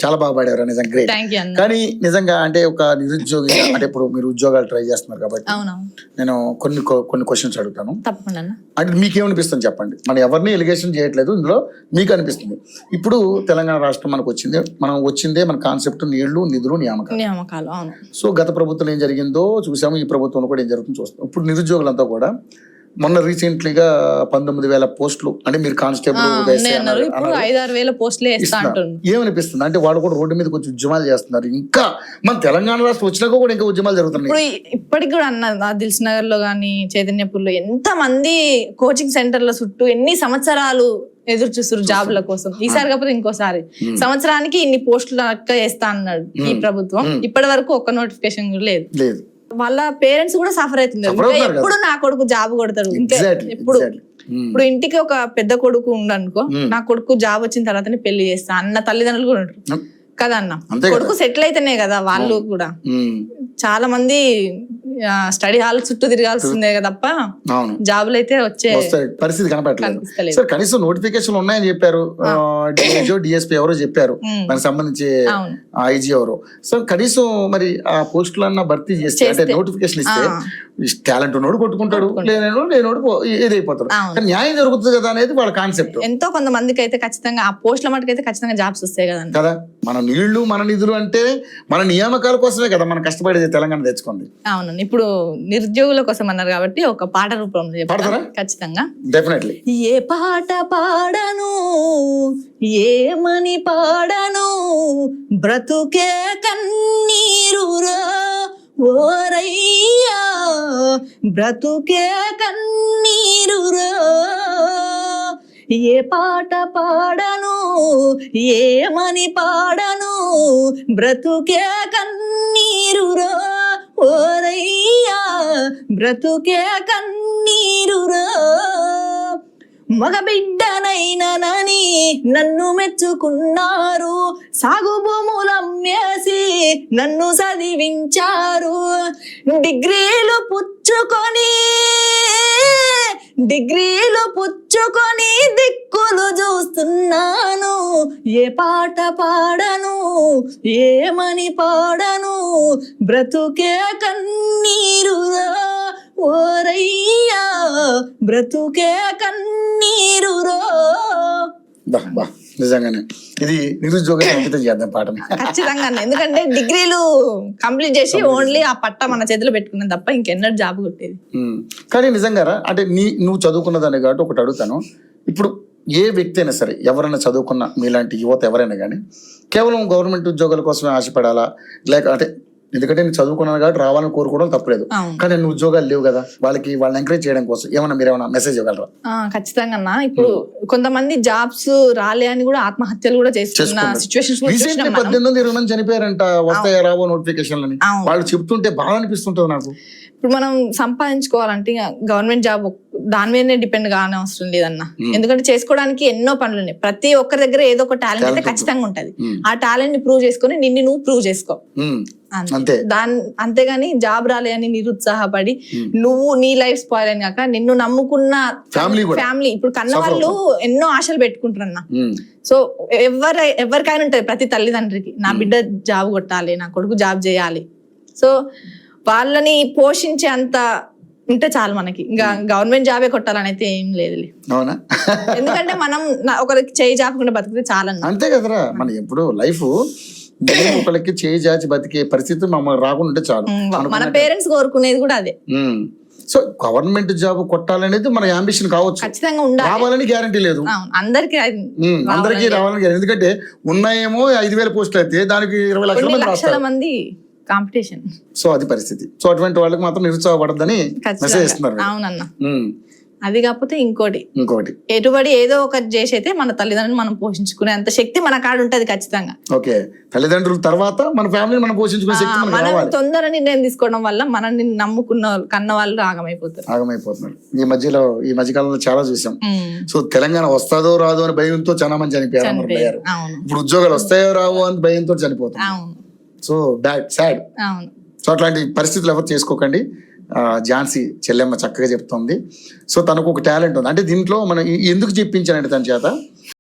చాలా బాగా పాడారు, నిజంగా గ్రేట్. కానీ నిజంగా అంటే ఒక నిరుద్యోగి అంటే ఇప్పుడు మీరు ఉద్యోగాలు ట్రై చేస్తున్నారు కాబట్టి నేను కొన్ని క్వశ్చన్స్ అడుగుతాను. తప్పకుండా. అంటే మీకేమనిపిస్తుంది చెప్పండి. మనం ఎవరిని ఎలిగేషన్ చేయట్లేదు, ఇందులో మీకు అనిపిస్తుంది. ఇప్పుడు తెలంగాణ రాష్ట్రం మనకు వచ్చిందే మన కాన్సెప్ట్ నీళ్లు, నిధులు, నియామకాలు. సో గత ప్రభుత్వం ఏం జరిగిందో చూసాము, ఈ ప్రభుత్వంలో కూడా ఏం జరుగుతుందో చూస్తాం. ఇప్పుడు నిరుద్యోగులంతా కూడా మొన్న రీసెంట్లీగా 19,000 పోస్టులు అంటే మీరు కానిస్టేబుల్ ఏమనిపిస్తుంది అంటే వాళ్ళు కూడా రోడ్డు మీదకి వచ్చి ఉద్యమాలు చేస్తున్నారు. ఇంకా మన తెలంగాణ రాష్ట్రం వచ్చినాక కూడా ఇంకా ఉద్యమాలు జరుగుతున్నాయి. ఇప్పటికి కూడా అన్న దిల్స్ నగర్ లో గానీ చైతన్యపూర్లో ఎంత మంది కోచింగ్ సెంటర్ల చుట్టూ ఎన్ని సంవత్సరాలు ఎదురు చూస్తారు జాబుల కోసం. ఈసారి కాకపోతే ఇంకోసారి సంవత్సరానికి ఇన్ని పోస్టులు వేస్తా అన్నాడు ఈ ప్రభుత్వం. ఇప్పటి వరకు ఒక్క నోటిఫికేషన్ కూడా లేదు. వాళ్ళ పేరెంట్స్ కూడా సఫర్ అవుతున్నారు. ఎప్పుడు నా కొడుకు జాబ్ కొడతాడు, ఇంకా ఇప్పుడు ఇంటికి ఒక పెద్ద కొడుకు ఉండనుకో, నా కొడుకు జాబ్ వచ్చిన తర్వాతనే పెళ్లి చేస్తా అన్న తల్లిదండ్రులు కూడా ఉంటారు కదా అన్న. కొడుకు సెటిల్ అయితేనే కదా వాళ్ళు కూడా. చాలా మంది స్టడీ హాల్ చుట్టూ తిరగాల్సిందే తప్ప జాబులు అయితే వచ్చే పరిస్థితి కనపడలేదు. సార్ కనీసం నోటిఫికేషన్ ఉన్నాయని చెప్పారు, డిఎస్పీ ఎవరో చెప్పారు, దానికి సంబంధించి ఐజీ ఎవరో. సో కనీసం మరి ఆ పోస్టులన్నా భర్తీ చేస్తే అంటే నోటిఫికేషన్ ఇస్తే టాలెంట్ ఉన్నోడు కొట్టుకుంటాడు, లేనోడు ఏదైపోతాడు. కానీ న్యాయం జరుగుతుంది కదా అనేది వాళ్ళ కాన్సెప్ట్. ఎంతో కొంతమందికి అయితే ఖచ్చితంగా ఆ పోస్టుల మటుకైతే ఖచ్చితంగా జాబ్స్ వస్తాయి కదా. మన నీళ్లు మన నిధులు అంటే మన నియామకాల కోసమే కదా మనం కష్టపడేది తెలంగాణ తెచ్చుకుంది. అవును. ఇప్పుడు నిరుద్యోగుల కోసం అన్నారు కాబట్టి ఒక పాట రూపంలో పాడతారా? ఖచ్చితంగా, డెఫినెట్లీ. ఏ పాట పాడను ఏమని పాడను బ్రతుకే కన్నీరురా ఓరయ్యా బ్రతుకే కన్నీరురా. ఏ పాట పాడను ఏమని పాడను బ్రతుకే కన్నీరురా ఓరయ్యా బ్రతుకే కన్నీరురా. మగబిడ్డనైననని నన్ను మెచ్చుకున్నారు, సాగు భూములమ్మేసి నన్ను చదివించారు, డిగ్రీలు పుచ్చుకొని దిక్కులు చూస్తున్నాను. ఏ పాట పాడను ఏమని పాడను బ్రతుకే కన్నీరురా ఓరయ్యా బ్రతుకే కన్నీరురా. నిజంగానే ఇది నిరుద్యోగం అంకితం చేద్దాం పాటని ఖచ్చితంగా. ఎందుకంటే డిగ్రీలు కంప్లీట్ చేసి ఓన్లీ ఆ పట్ట మన చేతిలో పెట్టుకున్నాం తప్ప ఇంకెన్నడూ జాబ్ కొట్టేది. కానీ నిజంగా అంటే నువ్వు చదువుకున్నదాన్ని కాబట్టి ఒకటి అడుగుతాను. ఇప్పుడు ఏ వ్యక్తి అయినా సరే, ఎవరైనా చదువుకున్న మీలాంటి యువత ఎవరైనా కానీ కేవలం గవర్నమెంట్ ఉద్యోగాల కోసమే ఆశపడాలా, లేక అంటే ఎందుకంటే నేను చదువుకున్నాను కాబట్టి రావాలని కోరుకోవడం తప్పలేదు, కానీ నేను ఉద్యోగాలు లేవు కదా, వాళ్ళని ఎంకరేజ్ చేయడం కోసం మీరేమైనా మెసేజ్ ఇవ్వగలరా? ఖచ్చితంగా. ఇప్పుడు కొంతమంది జాబ్స్ రాలే అని కూడా ఆత్మహత్యలు కూడా చేస్తున్న సిచ్యువేషన్స్ 18-20 మంది చనిపోయారంట వస్తాయా రావో నోటిఫికేషన్లు అని వాళ్ళు చెప్తుంటే బాగా అనిపిస్తుంటది నాకు. ఇప్పుడు మనం సంపాదించుకోవాలంటే గవర్నమెంట్ జాబ్ దాని మీదనే డిపెండ్ కాని అవసరం లేదన్న. ఎందుకంటే చేసుకోవడానికి ఎన్నో పనులు ఉన్నాయి. ప్రతి ఒక్కరి దగ్గర ఏదో ఒక టాలెంట్ అయితే ఖచ్చితంగా ఉంటది. ఆ టాలెంట్ ని ప్రూవ్ చేసుకుని నువ్వు ప్రూవ్ చేసుకో. అంతేగాని జాబ్ రాలే అని నిరుత్సాహపడి నువ్వు నీ లైఫ్ స్పాయిల్ అని కాక నిన్ను నమ్ముకున్న ఫ్యామిలీ ఇప్పుడు కన్న వాళ్ళు ఎన్నో ఆశలు పెట్టుకుంటారన్న. సో ఎవరికైనా ఉంటది ప్రతి తల్లిదండ్రికి, నా బిడ్డ జాబ్ కొట్టాలి, నా కొడుకు జాబ్ చేయాలి. సో వాళ్ళని పోషించే అంత ఉంటే చాలు మనకి. ఇంకా గవర్నమెంట్ జాబే కొట్టాలని అయితే ఏం లేదు. ఎందుకంటే మనం ఒకరికి చేయి జాపకుండా బతికితే చాలన్న. అంతే కదరా, మనం ఎప్పుడు లైఫ్ ఒకరికి చేయి జాచి బతికే పరిస్థితి మమ్మల్ని రాకుండా ఉంటే చాలు. మన పేరెంట్స్ కోరుకునేది కూడా అదే. సో గవర్నమెంట్ జాబ్ కొట్టాలనేది మన అంబిషన్ కావచ్చు, ఖచ్చితంగా ఉండాలి. రావాలని గ్యారంటీ లేదు అందరికి రావాలని. ఎందుకంటే ఉన్నాయేమో 5,000 పోస్టులు అయితే దానికి 20 లక్షల మంది కాంపిటీషన్. సో అది పరిస్థితి. సో అటువంటి వాళ్ళకి మాత్రం నిరుత్సాహపడద్దని మెసేజ్ ఇస్తున్నారు. అవునన్న. అది కాకపోతే ఇంకోటి ఎటుబడి ఏదో ఒకటి చేసి అయితే మన తల్లిదండ్రులు మనం పోషించుకునే అంత శక్తి మన కాడ ఉంటది ఖచ్చితంగా. ఓకే, తల్లిదండ్రుల తర్వాత మన ఫ్యామిలీ మనం పోషించుకునే శక్తి మనం తొందర నిర్ణయం తీసుకోవడం వల్ల మనల్ని నమ్ముకున్న కన్న వాళ్ళు ఆగమైపోతున్నారు. ఈ మధ్యకాలంలో చాలా చూసాం. సో తెలంగాణ వస్తాదో రాదో అని భయంతో చాలా మంది చనిపోయారు. ఇప్పుడు ఉద్యోగాలు వస్తాయో రావో అని భయంతో చనిపోతారు. So sad. సో అట్లాంటి పరిస్థితులు ఎవరు చేసుకోకండి. ఝాన్సీ చెల్లెమ్మ చక్కగా చెప్తుంది. సో తనకు ఒక టాలెంట్ ఉంది. అంటే దీంట్లో మనం ఎందుకు చెప్పించానంటే తన చేత